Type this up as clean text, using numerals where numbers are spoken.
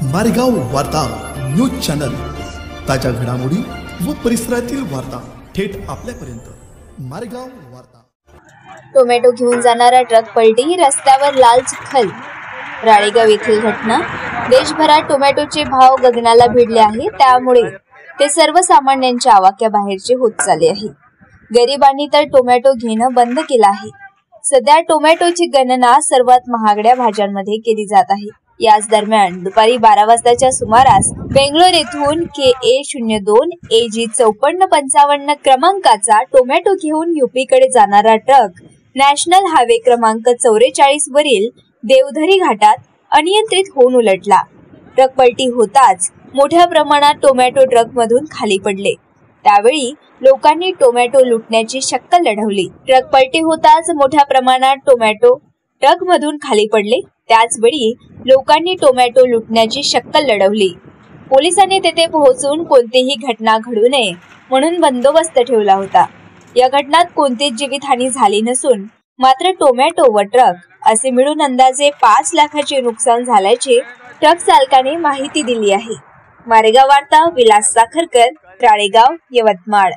मारेगाव वार्ता news channel, ताज्या घडामोडी व परिसरातील वार्ता थेट आपल्यापर्यंत। मारेगाव वार्ता। टोमॅटो घेऊन जाणारा ट्रक पलटी, रस्त्यावर लाल चिखल। राळेगाव येथील घटना। देशभरात टोमॅटोचे भाव गगनाला भिडले आहेत, त्यामुळे ते सर्वसामान्यांच्या आवाक्याबाहेरचे होत चालले आहे। गरिबांनी तर टोमॅटो घेणं बंद केलं आहे। सध्या टोमॅटोची गणना सर्वात महागड्या भाज्यांमध्ये केली जात आहे। याच दरम्यान दुपारी 12 वाजताच्या सुमारास बेंगलोर येथून KA02 AG 5455 क्रमांकाचा टोमॅटो घेऊन यूपी कडे जाणारा ट्रक नॅशनल हायवे क्रमांक 44 वरील देवधरी घाटात अनियंत्रित होऊन उलटला। ट्रक पलटी होताच मोठ्या प्रमाणात टोमॅटो ट्रक मधून खाली पडले। त्यावेळी लोकांनी टोमॅटो लुटण्याची शक्कल लढवली। ट्रक पलटी होताच मोठ्या प्रमाणात टोमॅटो ट्रक मधून खाली पडले। त्याच वेळी लोकांनी टोमॅटो लुटण्याची शक्कल लढवली। पोलिसांनी तेथे पोहोचून कोणतीही घटना घडू नये म्हणून बंदोबस्त ठेवला होता। या घटनेत कोणतीच जीवितहानी झाली नसून मात्र टोमॅटो व ट्रक असे मिळून अंदाजे 5 लाखाचे नुकसान झाल्याचे ट्रक चालकाने माहिती दिली आहे। मारेगाव वार्ता, विलास साखरकर, राळेगाव, यवतमाळ।